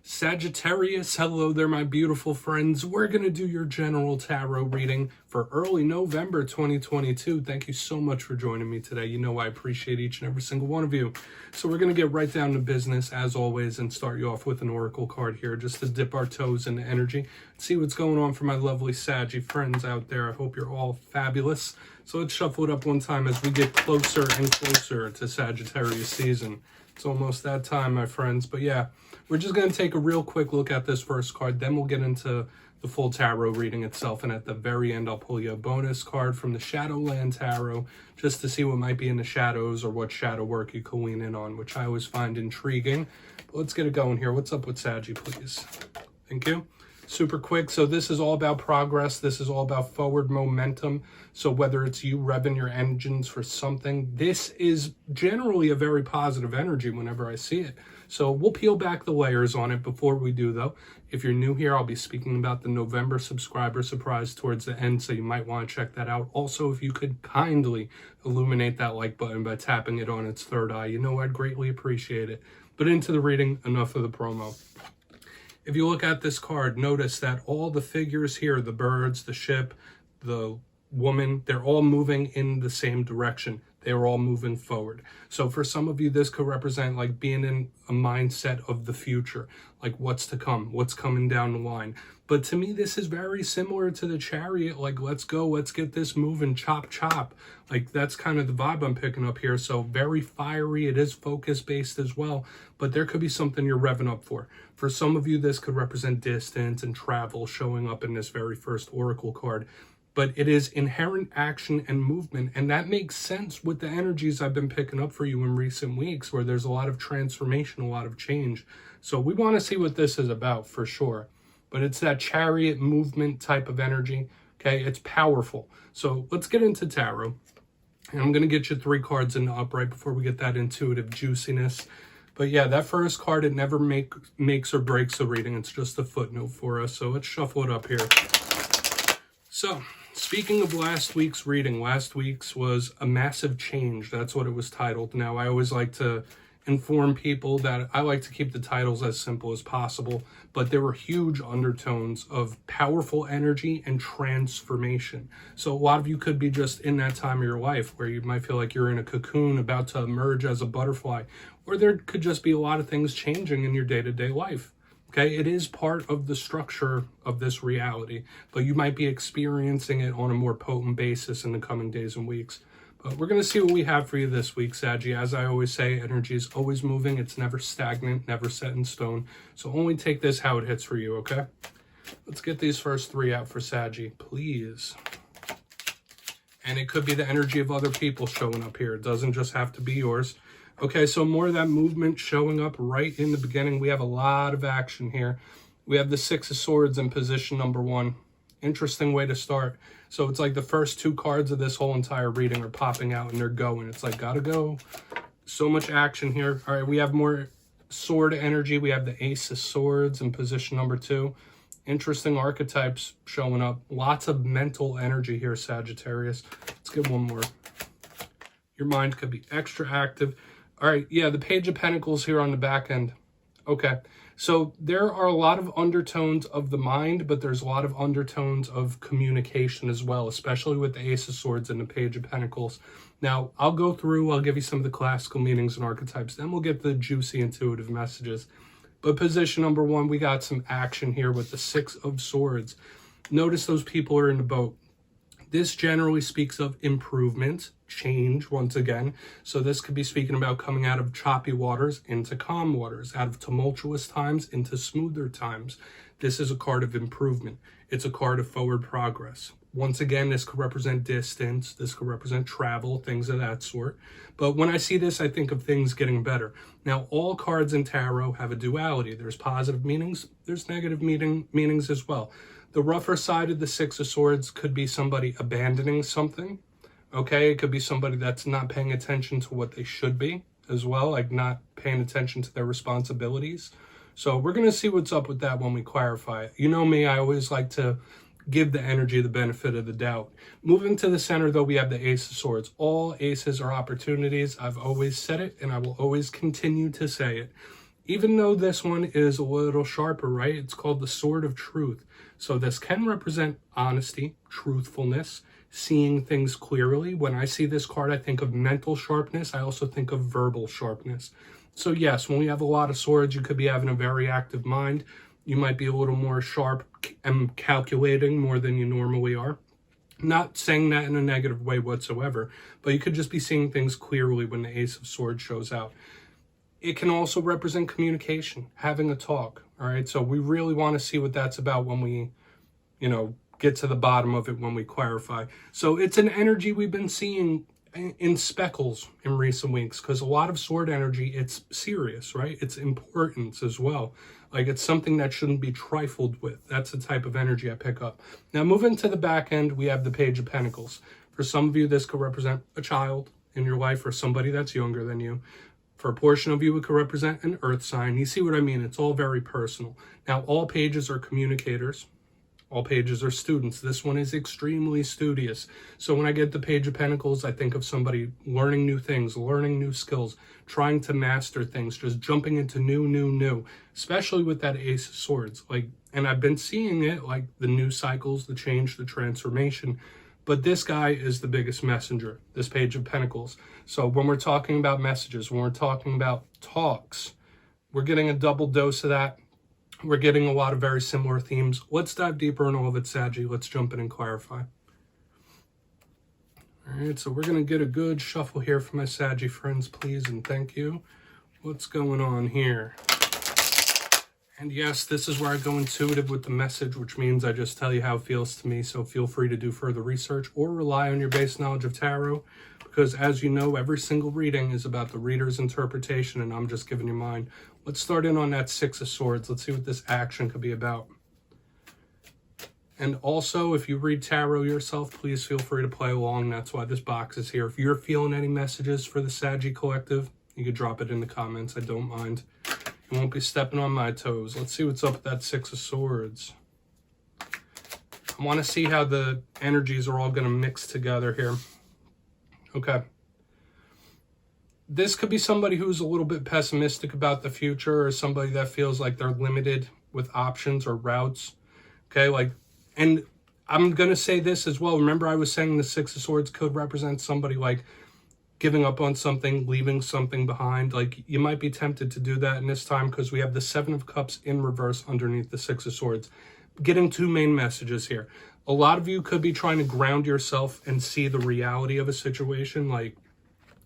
Sagittarius, hello there, my beautiful friends. We're going to do your general tarot reading for early November 2022. Thank you so much for joining me today. You know I appreciate each and every single one of you. So we're going to get right down to business, as always, and start you off with an oracle card here, just to dip our toes into energy, see what's going on for my lovely Saggy friends out there. I hope you're all fabulous. So let's shuffle it up one time as we get closer and closer to Sagittarius season. It's almost that time, my friends. But yeah, we're just going to take a real quick look at this first card. Then we'll get into the full tarot reading itself. And at the very end, I'll pull you a bonus card from the Shadowland Tarot just to see what might be in the shadows or what shadow work you can lean in on, which I always find intriguing. But let's get it going here. What's up with Saggy, please? Thank you. Super quick. So this is all about progress. This is all about forward momentum. So whether it's you revving your engines for something, this is generally a very positive energy whenever I see it. So we'll peel back the layers on it before we do, though. If you're new here, I'll be speaking about the November subscriber surprise towards the end, so you might want to check that out. Also, if you could kindly illuminate that like button by tapping it on its third eye, you know I'd greatly appreciate it. But into the reading, enough of the promo. If you look at this card, notice that all the figures here, the birds, the ship, the woman, they're all moving in the same direction. They're all moving forward. So for some of you, this could represent like being in a mindset of the future, like what's to come, what's coming down the line. But to me, this is very similar to the Chariot. Like, let's go, let's get this moving, chop, chop. Like, that's kind of the vibe I'm picking up here. So very fiery. It is focus-based as well. But there could be something you're revving up for. For some of you, this could represent distance and travel showing up in this very first oracle card. But it is inherent action and movement. And that makes sense with the energies I've been picking up for you in recent weeks, where there's a lot of transformation, a lot of change. So we want to see what this is about for sure. But it's that Chariot movement type of energy. Okay, it's powerful. So let's get into tarot. And I'm going to get you 3 cards in the upright before we get that intuitive juiciness. But yeah, that first card, it never makes or breaks a reading. It's just a footnote for us. So let's shuffle it up here. So, speaking of last week's reading, last week's was a massive change. That's what it was titled. Now, I always like to inform people that I like to keep the titles as simple as possible, but there were huge undertones of powerful energy and transformation. So a lot of you could be just in that time of your life where you might feel like you're in a cocoon about to emerge as a butterfly, or there could just be a lot of things changing in your day-to-day life. Okay, it is part of the structure of this reality, but you might be experiencing it on a more potent basis in the coming days and weeks. But we're going to see what we have for you this week, Saggy. As I always say, energy is always moving. It's never stagnant, never set in stone. So only take this how it hits for you, okay? Let's get these first 3 out for Saggy, please. And it could be the energy of other people showing up here. It doesn't just have to be yours. Okay, so more of that movement showing up right in the beginning. We have a lot of action here. We have the 6 of Swords in position number 1. Interesting way to start. So it's like the first 2 cards of this whole entire reading are popping out and they're going. It's like, gotta go. So much action here. All right, we have more sword energy. We have the Ace of Swords in position number 2. Interesting archetypes showing up. Lots of mental energy here, Sagittarius. Let's get one more. Your mind could be extra active. All right, yeah, the Page of Pentacles here on the back end. Okay, so there are a lot of undertones of the mind, but there's a lot of undertones of communication as well, especially with the Ace of Swords and the Page of Pentacles. Now, I'll go through, I'll give you some of the classical meanings and archetypes, then we'll get the juicy intuitive messages. But position number 1, we got some action here with the 6 of Swords. Notice those people are in the boat. This generally speaks of improvement, change, once again. So this could be speaking about coming out of choppy waters into calm waters, out of tumultuous times into smoother times. This is a card of improvement. It's a card of forward progress. Once again, this could represent distance. This could represent travel, things of that sort. But when I see this, I think of things getting better. Now, all cards in tarot have a duality. There's positive meanings. There's negative meanings as well. The rougher side of the 6 of Swords could be somebody abandoning something. Okay, it could be somebody that's not paying attention to what they should be as well, like not paying attention to their responsibilities. So we're going to see what's up with that when we clarify it. You know me, I always like to give the energy the benefit of the doubt. Moving to the center, though, we have the Ace of Swords. All aces are opportunities. I've always said it, and I will always continue to say it. even though this one is a little sharper, right? It's called the Sword of Truth. So this can represent honesty, truthfulness, seeing things clearly. When I see this card, I think of mental sharpness. I also think of verbal sharpness. So yes, when we have a lot of swords, you could be having a very active mind. You might be a little more sharp and calculating more than you normally are. Not saying that in a negative way whatsoever, but you could just be seeing things clearly when the Ace of Swords shows out. It can also represent communication, having a talk, all right? So we really want to see what that's about when we, get to the bottom of it, when we clarify. So it's an energy we've been seeing in speckles in recent weeks, because a lot of sword energy, it's serious, right? It's importance as well. Like, it's something that shouldn't be trifled with. That's the type of energy I pick up. Now, moving to the back end, we have the Page of Pentacles. For some of you, this could represent a child in your life or somebody that's younger than you. For a portion of you, it could represent an earth sign. You see what I mean? It's all very personal. Now, all pages are communicators. All pages are students. This one is extremely studious. So when I get the Page of Pentacles, I think of somebody learning new things, learning new skills, trying to master things, just jumping into new, especially with that Ace of Swords. And I've been seeing it, like the new cycles, the change, the transformation. But this guy is the biggest messenger, this Page of Pentacles. So when we're talking about messages, when we're talking about talks, we're getting a double dose of that. We're getting a lot of very similar themes. Let's dive deeper in all of it, Saggy. Let's jump in and clarify. All right, so we're going to get a good shuffle here for my Saggy friends, please, and thank you. What's going on here? And yes, this is where I go intuitive with the message, which means I just tell you how it feels to me. So feel free to do further research or rely on your base knowledge of tarot, because as you know, every single reading is about the reader's interpretation, and I'm just giving you mine. Let's start in on that Six of Swords. Let's see what this action could be about. And also, if you read tarot yourself, please feel free to play along. That's why this box is here. If you're feeling any messages for the Saggy Collective, you could drop it in the comments. I don't mind. You won't be stepping on my toes. Let's see what's up with that Six of Swords. I want to see how the energies are all going to mix together here. Okay. This could be somebody who's a little bit pessimistic about the future, or somebody that feels like they're limited with options or routes. Okay, and I'm going to say this as well. Remember, I was saying the Six of Swords could represent somebody like giving up on something, leaving something behind. Like, you might be tempted to do that in this time, because we have the Seven of Cups in reverse underneath the Six of Swords. Getting two main messages here. A lot of you could be trying to ground yourself and see the reality of a situation, like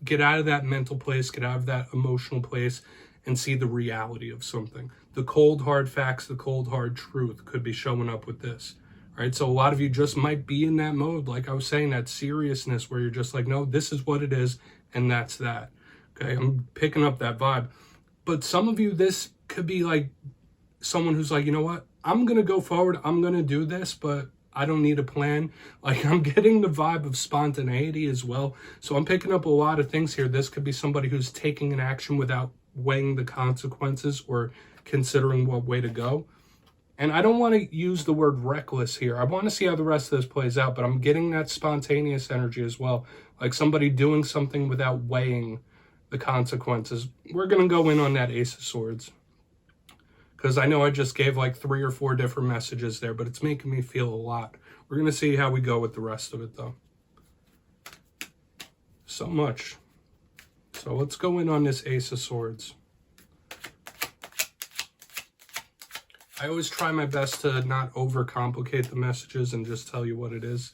get out of that mental place, get out of that emotional place, and see the reality of something. The cold, hard facts, the cold, hard truth could be showing up with this. All right, so a lot of you just might be in that mode, like I was saying, that seriousness where you're just like, no, this is what it is, and that's that. Okay, I'm picking up that vibe. But some of you, this could be like someone who's like, you know what, I'm going to go forward, I'm going to do this, but I don't need a plan. Like, I'm getting the vibe of spontaneity as well. So I'm picking up a lot of things here. This could be somebody who's taking an action without weighing the consequences or considering what way to go. And I don't want to use the word reckless here. I want to see how the rest of this plays out, but I'm getting that spontaneous energy as well. Like somebody doing something without weighing the consequences. We're going to go in on that Ace of Swords, because I know I just gave like 3 or 4 different messages there, but it's making me feel a lot. We're going to see how we go with the rest of it, though. So much. So let's go in on this Ace of Swords. I always try my best to not overcomplicate the messages and just tell you what it is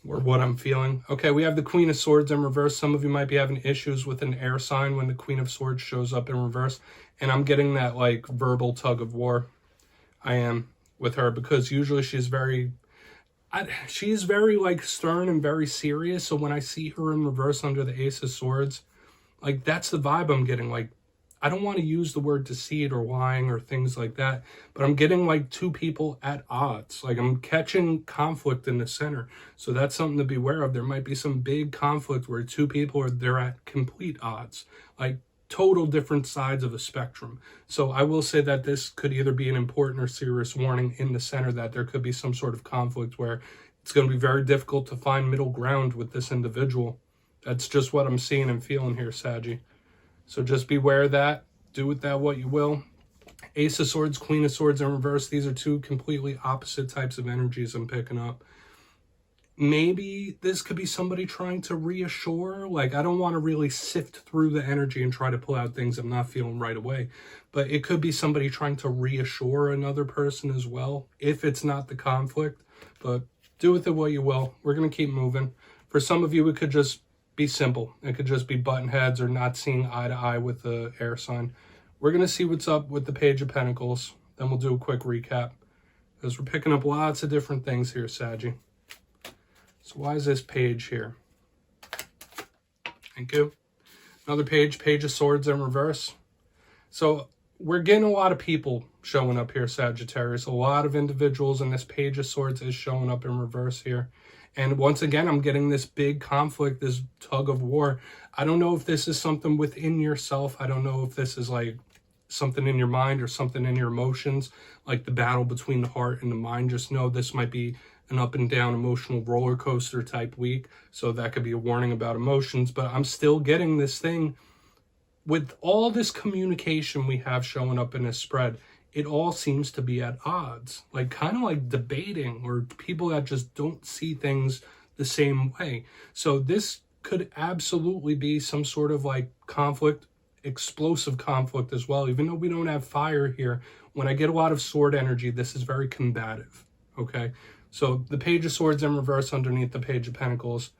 or what I'm feeling. Okay, we have the Queen of Swords in reverse. Some of you might be having issues with an air sign when the Queen of Swords shows up in reverse. And I'm getting that like verbal tug of war. I am with her, because usually she's very like stern and very serious. So when I see her in reverse under the Ace of Swords, like that's the vibe I'm getting. Like, I don't want to use the word deceit or lying or things like that, but I'm getting like two people at odds. Like, I'm catching conflict in the center. So that's something to be aware of. There might be some big conflict where two people they're at complete odds, like total different sides of a spectrum. So I will say that this could either be an important or serious warning in the center that there could be some sort of conflict where it's going to be very difficult to find middle ground with this individual. That's just what I'm seeing and feeling here, Saggy. So just beware of that. do with that what you will. Ace of Swords, Queen of Swords in reverse. These are two completely opposite types of energies I'm picking up. Maybe this could be somebody trying to reassure. Like, I don't want to really sift through the energy and try to pull out things I'm not feeling right away. But it could be somebody trying to reassure another person as well, if it's not the conflict. But do with it what you will. We're going to keep moving. For some of you, it could just be simple. It could just be button heads or not seeing eye to eye with the air sign. We're going to see what's up with the Page of Pentacles. Then we'll do a quick recap, because we're picking up lots of different things here, Saggy. So why is this page here? Thank you. Another page, Page of Swords in reverse. So we're getting a lot of people showing up here, Sagittarius. A lot of individuals, and this Page of Swords is showing up in reverse here. And once again, I'm getting this big conflict, this tug of war. I don't know if this is something within yourself. I don't know if this is like something in your mind or something in your emotions, like the battle between the heart and the mind. Just know this might be an up and down emotional roller coaster type week. So that could be a warning about emotions, but I'm still getting this thing with all this communication we have showing up in this spread. It all seems to be at odds, like kind of like debating, or people that just don't see things the same way. So this could absolutely be some sort of like conflict, explosive conflict as well. Even though we don't have fire here, when I get a lot of sword energy, this is very combative. Okay, so the Page of Swords in reverse underneath the Page of Pentacles.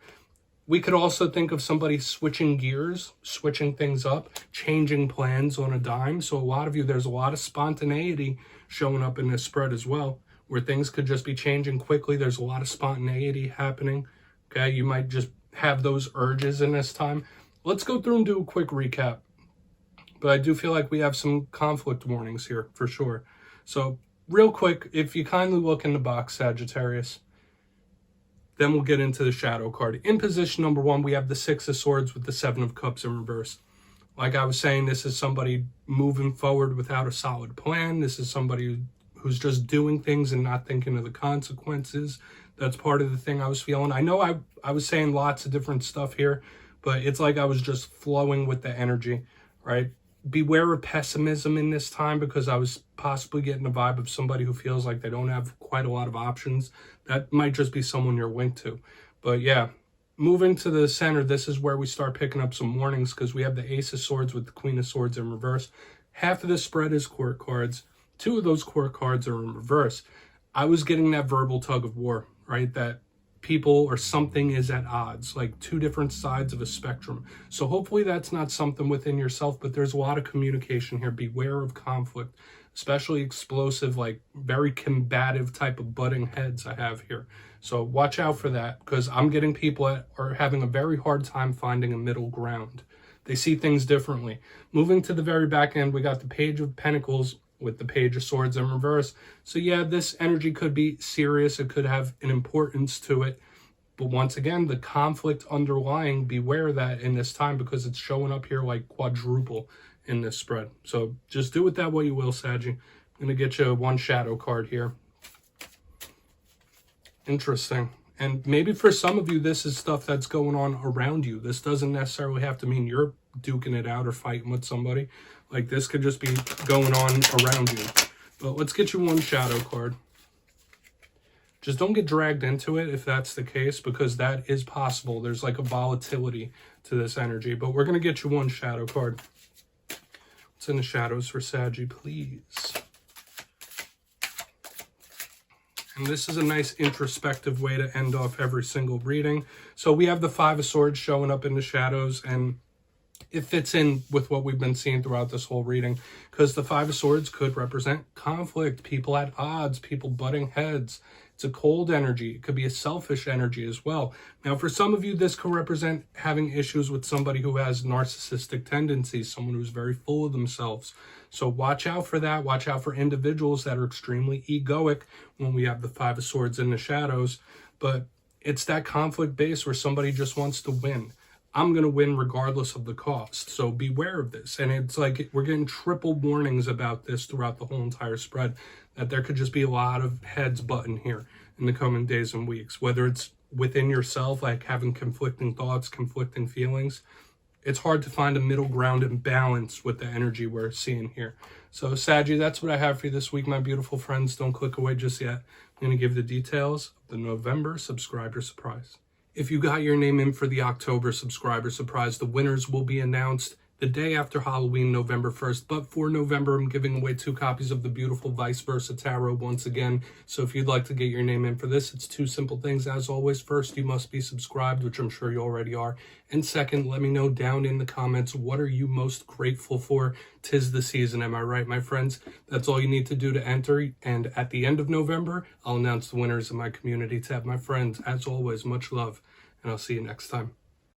We could also think of somebody switching gears, switching things up, changing plans on a dime. So a lot of you, there's a lot of spontaneity showing up in this spread as well, where things could just be changing quickly. There's a lot of spontaneity happening. Okay, you might just have those urges in this time. Let's go through and do a quick recap. But I do feel like we have some conflict warnings here for sure. So real quick, if you kindly look in the box, Sagittarius, then we'll get into the shadow card. In position number 1, we have the Six of Swords with the Seven of Cups in reverse. Like I was saying, this is somebody moving forward without a solid plan. This is somebody who's just doing things and not thinking of the consequences. That's part of the thing I was feeling. I know I was saying lots of different stuff here, but it's like I was just flowing with the energy, right? Beware of pessimism in this time, because I was possibly getting a vibe of somebody who feels like they don't have quite a lot of options. That might just be someone you're linked to. But yeah, moving to the center, this is where we start picking up some warnings, because we have the Ace of Swords with the Queen of Swords in reverse. Half of the spread is court cards. 2 of those court cards are in reverse. I was getting that verbal tug of war, right? That people or something is at odds, like 2 different sides of a spectrum. So hopefully that's not something within yourself, but there's a lot of communication here. Beware of conflict, especially explosive, like very combative type of butting heads I have here. So watch out for that, because I'm getting people that are having a very hard time finding a middle ground. They see things differently. Moving to the very back end, we got the Page of Pentacles with the Page of Swords in reverse. So yeah, this energy could be serious. It could have an importance to it. But once again, the conflict underlying, beware that in this time, because it's showing up here like quadruple in this spread. So just do with that what you will, Saggy. I'm going to get you 1 shadow card here. Interesting. And maybe for some of you, this is stuff that's going on around you. This doesn't necessarily have to mean you're duking it out or fighting with somebody. Like, this could just be going on around you. But let's get you 1 shadow card. Just don't get dragged into it if that's the case, because that is possible. There's like a volatility to this energy. But we're going to get you 1 shadow card. What's in the shadows for Saggy, please? And this is a nice introspective way to end off every single reading. So we have the 5 of Swords showing up in the shadows, and it fits in with what we've been seeing throughout this whole reading, because the 5 of Swords could represent conflict, people at odds, people butting heads. It's a cold energy. It could be a selfish energy as well. Now, for some of you, this could represent having issues with somebody who has narcissistic tendencies, someone who's very full of themselves. So watch out for that. Watch out for individuals that are extremely egoic when we have the 5 of Swords in the shadows. But it's that conflict base where somebody just wants to win. I'm going to win regardless of the cost. So beware of this. And it's like we're getting triple warnings about this throughout the whole entire spread, that there could just be a lot of heads butting here in the coming days and weeks, whether it's within yourself, like having conflicting thoughts, conflicting feelings. it's hard to find a middle ground and balance with the energy we're seeing here. So Saggy, that's what I have for you this week, my beautiful friends. Don't click away just yet. I'm going to give the details of the November subscriber surprise. If you got your name in for the October subscriber surprise, the winners will be announced the day after Halloween, November 1st. But for November, I'm giving away 2 copies of the beautiful Vice Versa Tarot once again. So if you'd like to get your name in for this, it's 2 simple things. As always, first, you must be subscribed, which I'm sure you already are. And second, let me know down in the comments, what are you most grateful for? 'Tis the season, am I right, my friends? That's all you need to do to enter. And at the end of November, I'll announce the winners in my community tab. My friends, as always, much love, and I'll see you next time.